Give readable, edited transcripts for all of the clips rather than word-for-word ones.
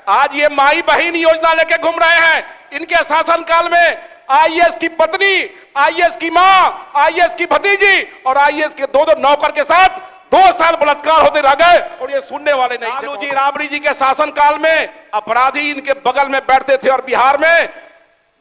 आज ये माई बहन योजना लेके घूम रहे हैं। इनके शासनकाल में आईएएस की पत्नी, आईएएस की मां, आईएएस की भतीजी और आईएएस के दो नौकर के साथ 2 साल बलात्कार होते रह गए और ये सुनने वाले नहीं। लालू जी, राबड़ी जी के शासनकाल में अपराधी इनके बगल में बैठते थे और बिहार में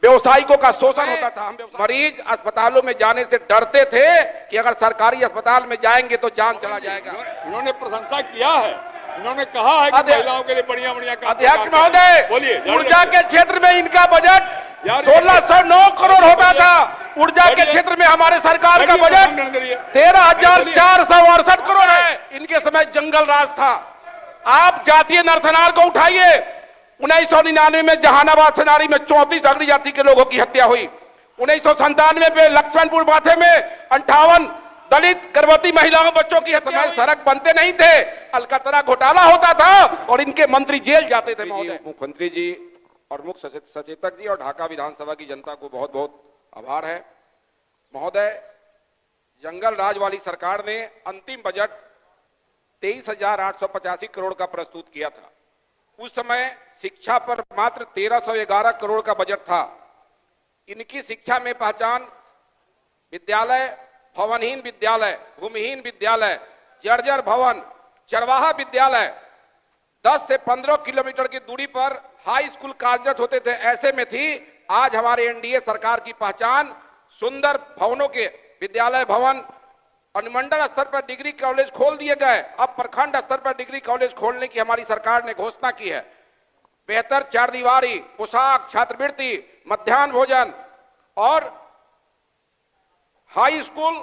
व्यवसायिकों का शोषण होता था। हम मरीज अस्पतालों में जाने से डरते थे कि अगर सरकारी अस्पताल में जाएंगे तो जान चला जाएगा। इन्होंने प्रशंसा किया है, इन्होंने कहा है कि महिलाओं के लिए बढ़िया अध्यक्ष महोदय, बोलिए। ऊर्जा के क्षेत्र में इनका बजट 1609 करोड़ होता था। ऊर्जा के क्षेत्र में हमारे सरकार का बजट 13,468 करोड़ है। इनके समय जंगल राज था। आप जातीय नरसंहार को उठाइए। 1999 में जहानाबाद सेनारी में 34 अग्नि जाति के लोगों की हत्या हुई। 1997 में लक्ष्मणपुर बाथे में 58 दलित गर्भवती महिलाओं बच्चों की समय सड़क बनते नहीं थे, अलकतरा घोटाला होता था और इनके मंत्री जेल जाते थे। महोदय, मुख्यमंत्री जी और मुख्य सचेतक जी और ढाका विधानसभा की जनता को बहुत बहुत आभार है। महोदय, जंगल राज वाली सरकार ने अंतिम बजट 23,885 करोड़ का प्रस्तुत किया था। उस समय शिक्षा पर मात्र 1,311 करोड़ का बजट था। इनकी शिक्षा में पहचान विद्यालय, भवनहीन विद्यालय, भूमिहीन विद्यालय, जर्जर भवन, चरवाहा विद्यालय 10 से 15 किलोमीटर की दूरी पर हाई स्कूल कार्यरत होते थे, ऐसे में थी। आज हमारे एनडीए सरकार की पहचान सुंदर भवनों के विद्यालय भवन, अनुमंडल स्तर पर डिग्री कॉलेज खोल दिए गए। अब प्रखंड स्तर पर डिग्री कॉलेज खोलने की हमारी सरकार ने घोषणा की है। बेहतर चारदीवारी, पोशाक, छात्रवृत्ति, मध्याह्न भोजन और हाई स्कूल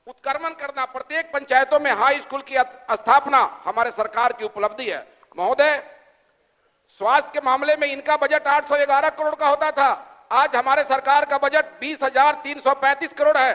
उत्क्रमण करना, प्रत्येक पंचायतों में हाई स्कूल की स्थापना हमारे सरकार की उपलब्धि है। महोदय, स्वास्थ्य के मामले में इनका बजट 811 करोड़ का होता था। आज हमारे सरकार का बजट 20,335 करोड़ है।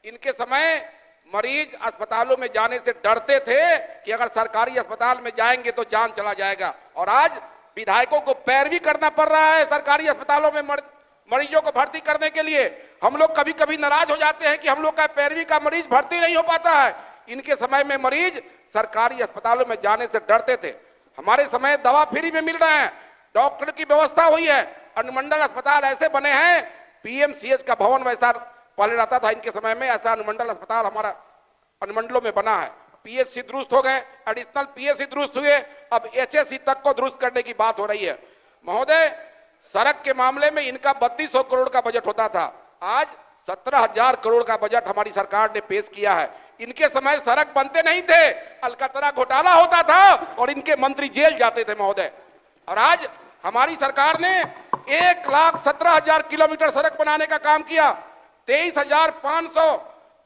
इनके समय मरीज अस्पतालों में जाने से डरते थे कि अगर सरकारी अस्पताल में जाएंगे तो जान चला जाएगा और आज विधायकों को पैरवी करना पड़ रहा है सरकारी अस्पतालों में मरीजों को भर्ती करने के लिए। हम लोग कभी कभी नाराज हो जाते हैं कि हम लोग का पैरवी का मरीज भर्ती नहीं हो पाता है। इनके समय में मरीज सरकारी अस्पतालों में जाने से डरते थे। हमारे समय दवा फ्री में मिल रहे हैं, डॉक्टर की व्यवस्था हुई है, अनुमंडल अस्पताल ऐसे बने हैं, पीएमसीएच का भवन वैसा पहले रहता था, इनके समय में ऐसा अनुमंडल अस्पताल हमारा अनुमंडलों में बना है। पीएचसी दुरुस्त हो गए, एडिशनल पीएचसी दुरुस्त हुए, अब एचएससी तक को दुरुस्त करने की बात हो रही है। महोदय, सड़क के मामले में इनका 3200 करोड़ का बजट होता था। आज 17,000 करोड़ का बजट हमारी सरकार ने पेश किया है। इनके समय सड़क बनते नहीं थे, अलकतरा घोटाला होता था और इनके मंत्री जेल जाते थे। महोदय, और आज हमारी सरकार ने 1,17,000 किलोमीटर सड़क बनाने का काम किया, 23,500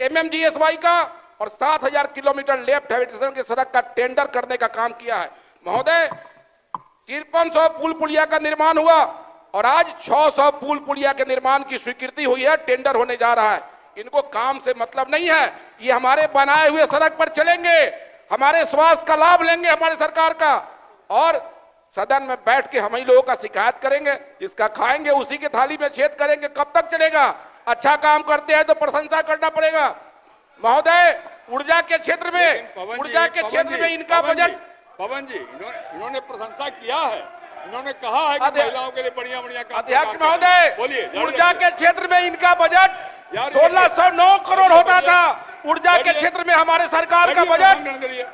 MMGSY का और 7,000 किलोमीटर लेफ्ट हैबिटेशन के सड़क का टेंडर करने का काम किया है। महोदय, 5300 पुल पुलिया का निर्माण हुआ और आज 600 पुल पुलिया के निर्माण की स्वीकृति हुई है, टेंडर होने जा रहा है। इनको काम से मतलब नहीं है, ये हमारे बनाए हुए सड़क पर चलेंगे, हमारे स्वास्थ्य का लाभ लेंगे हमारे सरकार का और सदन में बैठ के हम ही लोगों का शिकायत करेंगे, जिसका खाएंगे उसी के थाली में छेद करेंगे। कब तक चलेगा? अच्छा काम करते हैं तो प्रशंसा करना पड़ेगा। महोदय, ऊर्जा के क्षेत्र में इनका बजट, पवन जी, इन्होंने प्रशंसा किया है, इन्होंने कहा है कि महिलाओं के लिए बढ़िया अध्यक्ष महोदय, बोलिए। ऊर्जा के क्षेत्र में इनका बजट 1609 करोड़ होता था। ऊर्जा के क्षेत्र में हमारे सरकार का बजट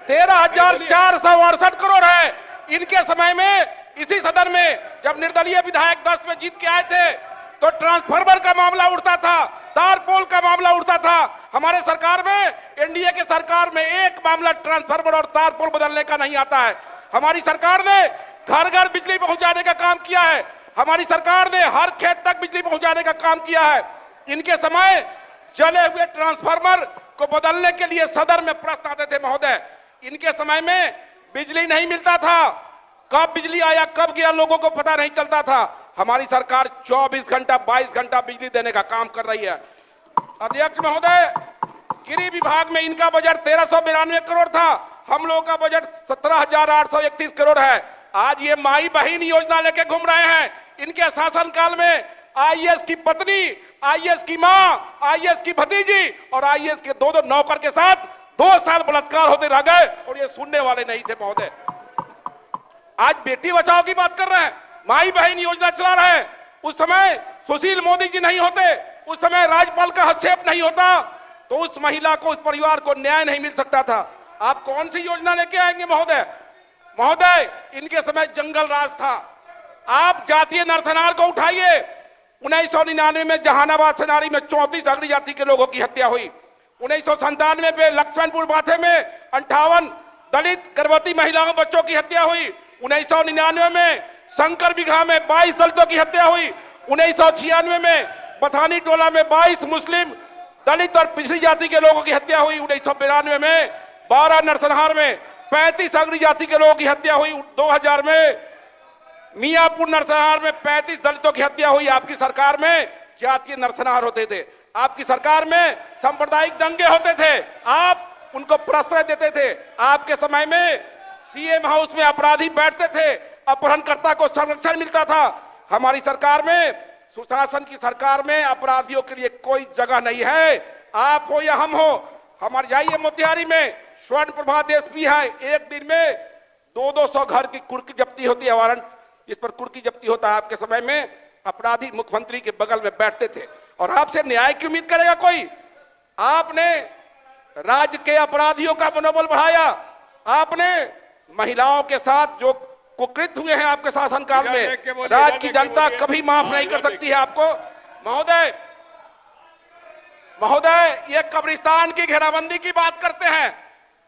13,468 करोड़ है। इनके समय में इसी सदन में जब निर्दलीय विधायक 10 में जीत के आए थे तो ट्रांसफार्मर का मामला उठता था, तार पोल का मामला उठता था। हमारे सरकार में, एनडीए के सरकार में एक मामला ट्रांसफार्मर और तार पोल बदलने का नहीं आता है। हमारी सरकार ने घर घर बिजली पहुंचाने का काम किया है। हमारी सरकार ने हर खेत तक बिजली पहुंचाने का काम किया है। इनके समय जले हुए ट्रांसफार्मर को बदलने के लिए सदन में प्रश्न आते थे। महोदय, इनके समय में बिजली नहीं मिलता था, कब बिजली आया कब गया लोगों को पता नहीं चलता था। हमारी सरकार 24 घंटा 22 घंटा बिजली देने का काम कर रही है। अध्यक्ष महोदय, गृह विभाग में इनका बजट 1392 करोड़ था, हम लोगों का बजट 17,831 करोड़ है। आज ये माई बहन योजना लेके घूम रहे हैं। इनके शासनकाल में आईएएस की पत्नी, आईएएस की मां, आईएएस की भतीजी और आईएएस के दो नौकर के साथ 2 साल बलात्कार होते रह गए और ये सुनने वाले नहीं थे। महोदय, आज बेटी बचाओ की बात कर रहे हैं, माई बहन योजना चला रहे हैं। उस समय सुशील मोदी जी नहीं होते, उस समय राज्यपाल का हस्तक्षेप नहीं होता, तो उस महिला को, उस परिवार को न्याय नहीं मिल सकता था। आप कौन सी योजना लेके आएंगे महोदय? महोदय, इनके समय जंगल राज था। आप जातीय नरसंहार को उठाइए। 1999 में जहानाबाद सेनारी में 34 अग्रणी जाति के लोगों की हत्या हुई। 1997 में लक्ष्मणपुर बाथे में 58 दलित गर्भवती महिलाओं बच्चों की हत्या हुई। 1999 में शंकर बिघा में 22 दलितों की हत्या हुई। 1996 में बथानी टोला में 22 मुस्लिम दलित और पिछड़ी जाति के लोगों की हत्या हुई। 1992 में 12 नरसंहार में 35 अग्रणी जाति के लोगों की हत्या हुई। 2000 में मियापुर नरसंहार में 35 दलितों की हत्या हुई। आपकी सरकार में जातीय नरसंहार होते थे, आपकी सरकार में सांप्रदायिक दंगे होते थे, आप उनको प्रश्रय देते थे। आपके समय में सीएम हाउस में अपराधी बैठते थे, अपहरणकर्ता को संरक्षण मिलता था। हमारी सरकार में, सुशासन की सरकार में अपराधियों के लिए कोई जगह नहीं है। आप हो या हम हो, हमारे जाइए मोतिहारी में स्वर्ण प्रभा एसपी है, एक दिन में 200 घर की कुर्की जब्ती होती है, वारंट इस पर कुर्की जब्ती होता है। आपके समय में अपराधी मुख्यमंत्री के बगल में बैठते थे और आपसे न्याय की उम्मीद करेगा कोई? आपने राज्य के अपराधियों का मनोबल बढ़ाया। आपने महिलाओं के साथ जो कुकृत हुए हैं आपके शासनकाल में, राज्य की जनता कभी माफ नहीं कर सकती है आपको। महोदय, ये कब्रिस्तान की घेराबंदी की बात करते हैं,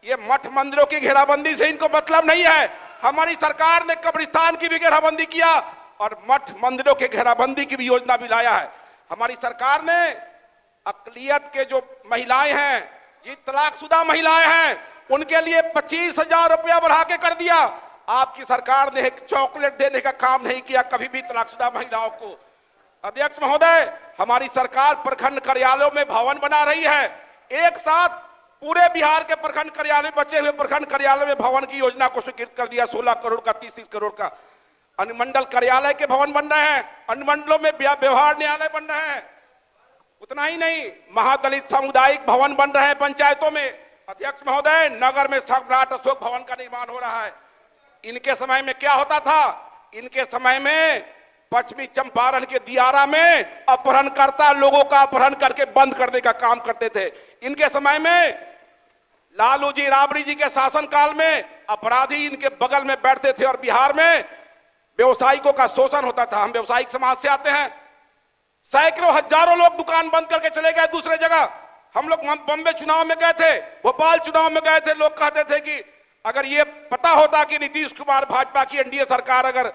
ये मठ मंदिरों की घेराबंदी से इनको मतलब नहीं है। हमारी सरकार ने कब्रिस्तान की भी घेराबंदी किया और मठ मंदिरों के घेराबंदी की भी योजना भी लाया है। हमारी सरकार ने अकलियत के जो महिलाएं हैं, ये तलाकशुदा महिलाएं हैं, उनके लिए 25,000 रुपया बढ़ा के कर दिया। आपकी सरकार ने एक चॉकलेट देने का काम नहीं किया कभी भी तलाकशुदा महिलाओं को। अध्यक्ष महोदय, हमारी सरकार प्रखंड कार्यालयों में भवन बना रही है। एक साथ पूरे बिहार के प्रखंड कार्यालय, बचे हुए प्रखंड कार्यालय में भवन की योजना को स्वीकृत कर दिया। 16 करोड़ का, 30-30 करोड़ का। अनुमंडल कार्यालय के भवन बन रहे हैं, अनुमंडलों में व्यवहार न्यायालय बन रहे हैं। उतना ही नहीं, महादलित सामुदायिक भवन बन रहे हैं पंचायतों में। अध्यक्ष महोदय, नगर में सम्राट अशोक भवन का निर्माण हो रहा है। इनके समय में क्या होता था? इनके समय में पश्चिमी चंपारण के दियारा में अपहरणकर्ता लोगों का अपहरण करके बंद करने का काम करते थे। इनके समय में लालू जी, राबड़ी जी के शासनकाल में अपराधी इनके बगल में बैठते थे और बिहार में व्यवसायिकों का शोषण होता था। हम व्यवसायिक समाज से आते हैं, सैकड़ों हजारों लोग दुकान बंद करके चले गए दूसरे जगह। हम लोग बम्बे चुनाव में गए थे, भोपाल चुनाव में गए थे, लोग कहते थे कि अगर ये पता होता कि नीतीश कुमार, भाजपा की एनडीए सरकार अगर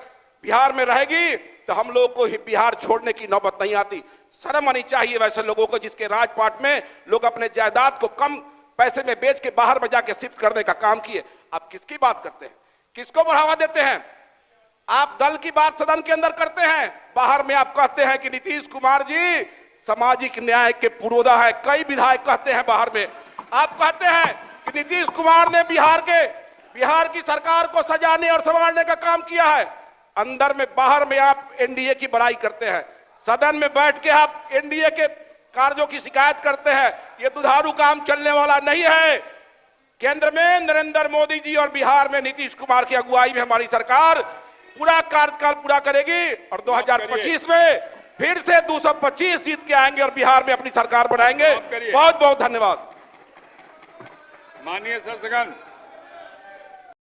बिहार में रहेगी तो हम लोग को बिहार छोड़ने की नौबत नहीं आती। शर्म आनी चाहिए वैसे लोगों को जिसके राजपाट में लोग अपने जायदाद को कम पैसे में बेच के बाहर में जाके शिफ्ट करने का काम किए। आप किसकी बात करते हैं? किसको बढ़ावा देते हैं? आप दल की बात सदन के अंदर करते हैं, बाहर में आप कहते हैं कि नीतीश कुमार जी सामाजिक न्याय के पुरोधा है। कई विधायक कहते हैं बाहर में, आप कहते हैं कि नीतीश कुमार ने बिहार की सरकार को सजाने और संवारने का काम किया है। अंदर में, बाहर में आप एनडीए की बड़ाई करते हैं, सदन में बैठ के आप एनडीए के कार्यों की शिकायत करते हैं। ये दुधारू काम चलने वाला नहीं है। केंद्र में नरेंद्र मोदी जी और बिहार में नीतीश कुमार की अगुवाई में हमारी सरकार पूरा कार्यकाल पूरा करेगी और 2025 में फिर से 225 जीत के आएंगे और बिहार में अपनी सरकार बनाएंगे। बहुत बहुत धन्यवाद। माननीय सदस्यगण।